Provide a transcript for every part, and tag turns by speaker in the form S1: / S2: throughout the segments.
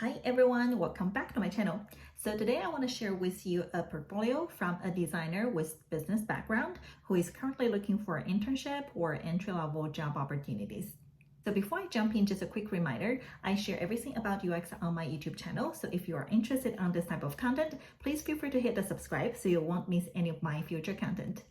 S1: Hi everyone, welcome back to my channel. So today I want to share with you a portfolio from a designer with business background who is currently looking for an internship or entry-level job opportunities. So before I jump in, just a quick reminder, I share everything about UX on my YouTube channel. So if you are interested in this type of content, please feel free to hit the subscribe so you won't miss any of my future content.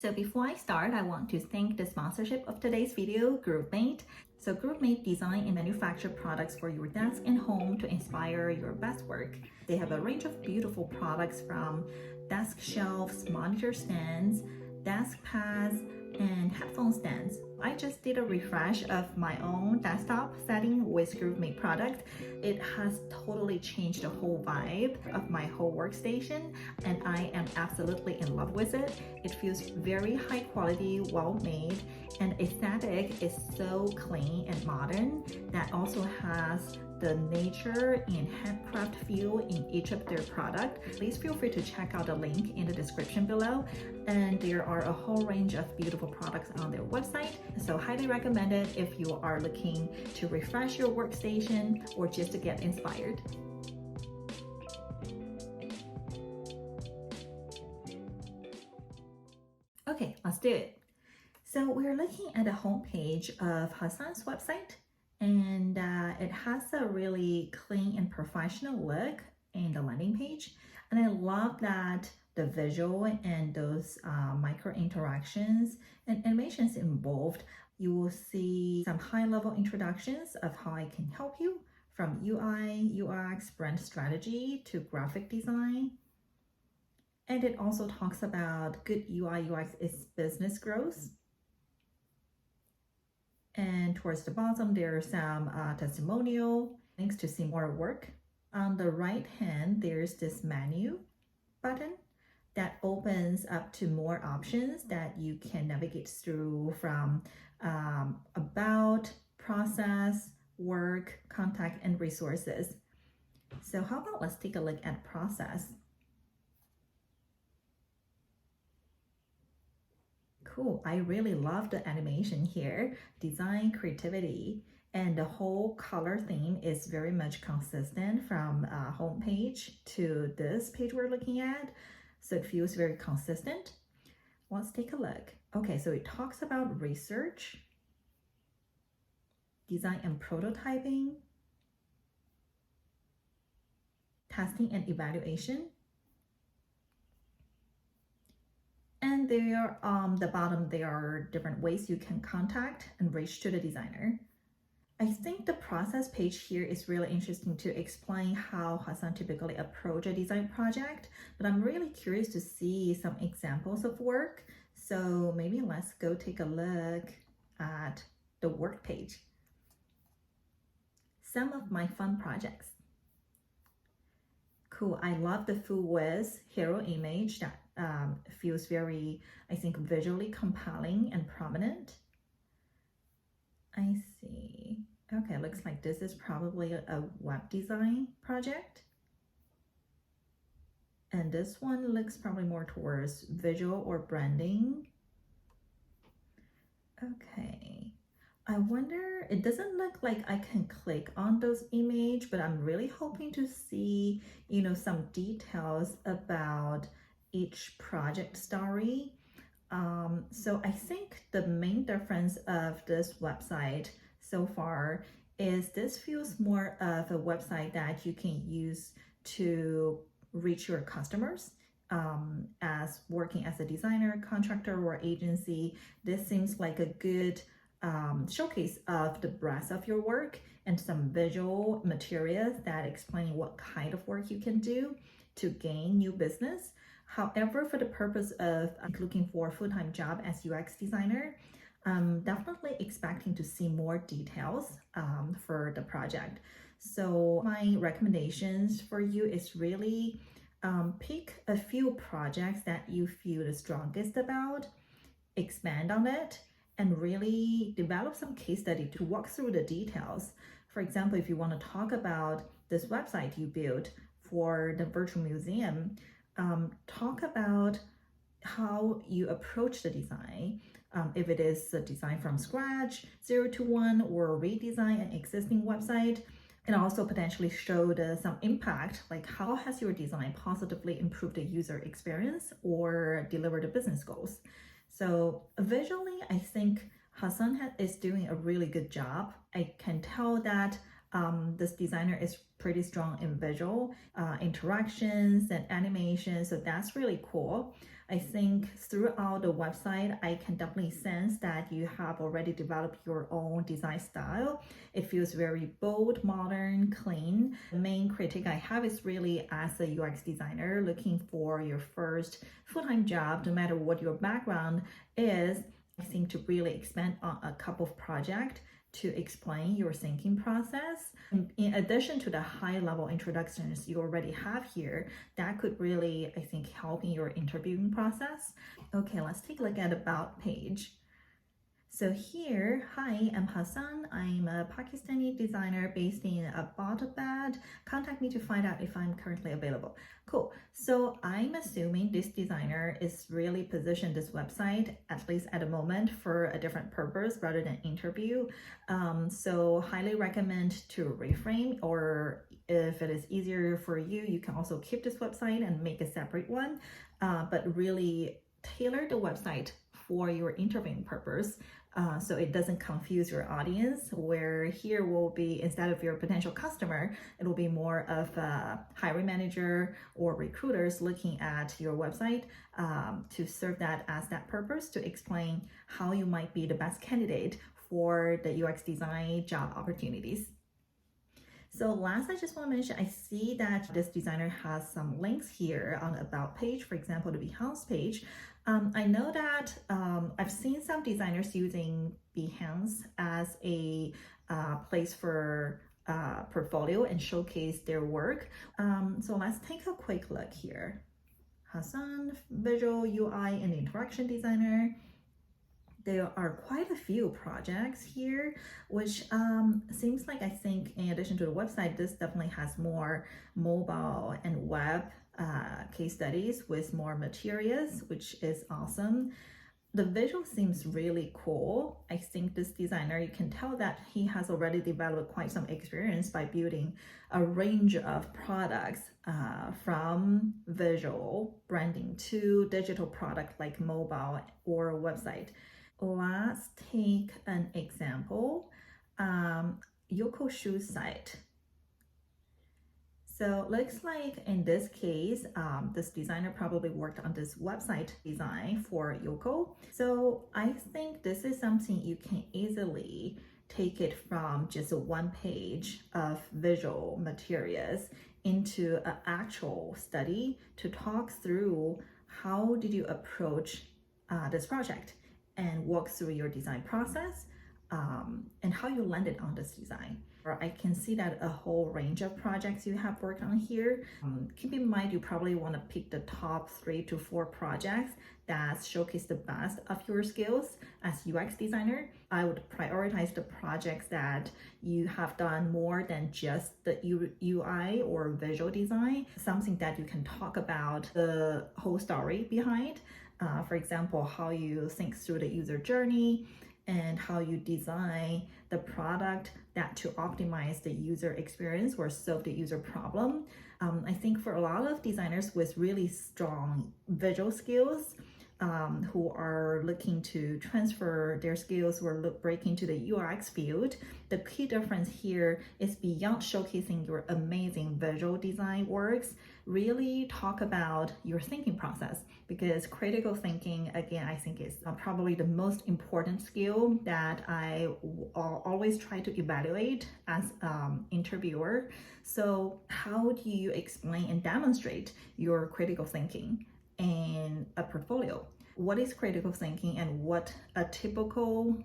S1: So before I start, I want to thank the sponsorship of today's video, Grovemade. So Grovemade design and manufacture products for your desk and home to inspire your best work. They have a range of beautiful products from desk shelves, monitor stands, desk pads, and headphone stands. I just did a refresh of my own desktop setting with Grovemade product. It has totally changed the whole vibe of my whole workstation, and I am absolutely in love with it. It feels very high quality, well made, and aesthetic is so clean and modern that also has the nature and handcraft feel in each of their products. Please feel free to check out the link in the description below, and there are a whole range of beautiful products on their website, so highly recommend it if you are looking to refresh your workstation or just to get inspired. Okay, let's do it. So we're looking at the homepage of Hassan's website, and it has a really clean and professional look in the landing page. And I love that the visual and those micro interactions and animations involved. You will see some high-level introductions of how I can help you, from UI, UX, brand strategy to graphic design. And it also talks about good UI, UX is business growth. And towards the bottom, there's some testimonial links to see more work. On the right hand, there's this menu button that opens up to more options that you can navigate through, from about, process, work, contact, and resources. So how about let's take a look at process. Cool, I really love the animation here, design creativity, and the whole color theme is very much consistent from homepage to this page we're looking at. So it feels very consistent. Let's take a look. Okay, so it talks about research, design and prototyping, testing and evaluation. And there on the bottom, there are different ways you can contact and reach to the designer. I think the process page here is really interesting to explain how Hassan typically approach a design project, but I'm really curious to see some examples of work. So maybe let's go take a look at the work page. Some of my fun projects. Cool, I love the full width hero image that feels very, I think, visually compelling and prominent. I see. Okay, looks like this is probably a web design project. And this one looks probably more towards visual or branding. Okay. I wonder, it doesn't look like I can click on those images, but I'm really hoping to see, some details about each project story. So I think the main difference of this website so far is this feels more of a website that you can use to reach your customers. As working as a designer, contractor, or agency, this seems like a good showcase of the breadth of your work and some visual materials that explain what kind of work you can do to gain new business. However, for the purpose of looking for a full-time job as UX designer, I'm definitely expecting to see more details for the project. So my recommendations for you is really pick a few projects that you feel the strongest about, expand on it, and really develop some case study to walk through the details. For example, if you want to talk about this website you built for the virtual museum, talk about how you approach the design. If it is a design from scratch, 0 to 1, or redesign an existing website, and also potentially showed some impact, like how has your design positively improved the user experience or delivered the business goals. So visually, I think Hassan is doing a really good job. I can tell that this designer is pretty strong in visual interactions and animation, so that's really cool. I think throughout the website, I can definitely sense that you have already developed your own design style. It feels very bold, modern, clean. The main critique I have is really as a UX designer looking for your first full-time job, no matter what your background is, I think to really expand on a couple of projects to explain your thinking process. In addition to the high-level introductions you already have here, that could really, I think, help in your interviewing process. Okay, let's take a look at About page. So here, hi, I'm Hassan. I'm a Pakistani designer based in Abbottabad. Contact me to find out if I'm currently available. Cool. So I'm assuming this designer is really positioned this website, at least at the moment, for a different purpose rather than interview. So highly recommend to reframe, or if it is easier for you, you can also keep this website and make a separate one, but really tailor the website for your interviewing purpose. So it doesn't confuse your audience, where here will be, instead of your potential customer, it will be more of a hiring manager or recruiters looking at your website to serve that as that purpose, to explain how you might be the best candidate for the UX design job opportunities. So last, I just want to mention, I see that this designer has some links here on the About page, for example, the Behance page. I know that I've seen some designers using Behance as a place for portfolio and showcase their work. So let's take a quick look here. Hassan, visual UI and interaction designer. There are quite a few projects here, which seems like, I think in addition to the website, this definitely has more mobile and web case studies with more materials, which is awesome. The visual seems really cool. I think this designer, you can tell that he has already developed quite some experience by building a range of products from visual branding to digital product like mobile or website. Let's take an example. Yoko shoe site. So looks like in this case, this designer probably worked on this website design for Yoko. So I think this is something you can easily take it from just a one page of visual materials into an actual study to talk through how did you approach this project and walk through your design process and how you landed on this design. I can see that a whole range of projects you have worked on here. Keep in mind, you probably want to pick the top 3 to 4 projects that showcase the best of your skills as UX designer. I would prioritize the projects that you have done more than just the UI or visual design, something that you can talk about the whole story behind. For example, how you think through the user journey and how you design the product that to optimize the user experience or solve the user problem. I think for a lot of designers with really strong visual skills, who are looking to transfer their skills or break into the UX field, the key difference here is beyond showcasing your amazing visual design works, really talk about your thinking process, because critical thinking, again, I think is probably the most important skill that I always try to evaluate as interviewer. So how do you explain and demonstrate your critical thinking in a portfolio? What is critical thinking and what a typical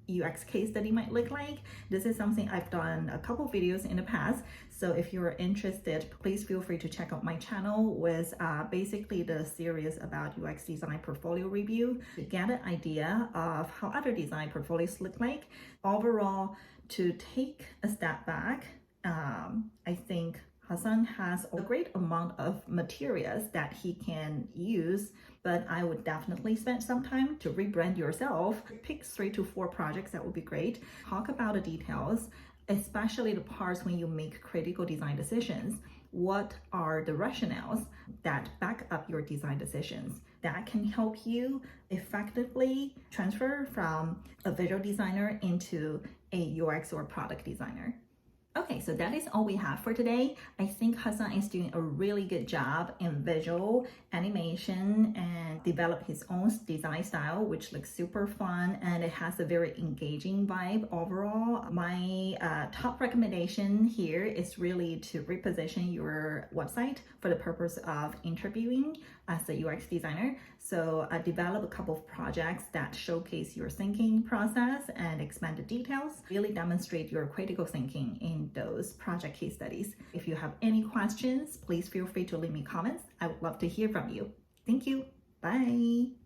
S1: UX case study might look like? This is something I've done a couple videos in the past. So if you're interested, please feel free to check out my channel with basically the series about UX design portfolio review to get an idea of how other design portfolios look like. Overall, to take a step back, I think Hassan has a great amount of materials that he can use, but I would definitely spend some time to rebrand yourself. Pick 3 to 4 projects, that would be great. Talk about the details especially the parts when you make critical design decisions. What are the rationales that back up your design decisions that can help you effectively transfer from a visual designer into a UX or product designer? Okay, so that is all we have for today. I think Hassan is doing a really good job in visual animation and develop his own design style, which looks super fun and it has a very engaging vibe overall. My top recommendation here is really to reposition your website for the purpose of interviewing as a UX designer. So develop a couple of projects that showcase your thinking process and expand the details. Really demonstrate your critical thinking in those project case studies. If you have any questions, please feel free to leave me comments. I would love to hear from you. Thank you. Bye.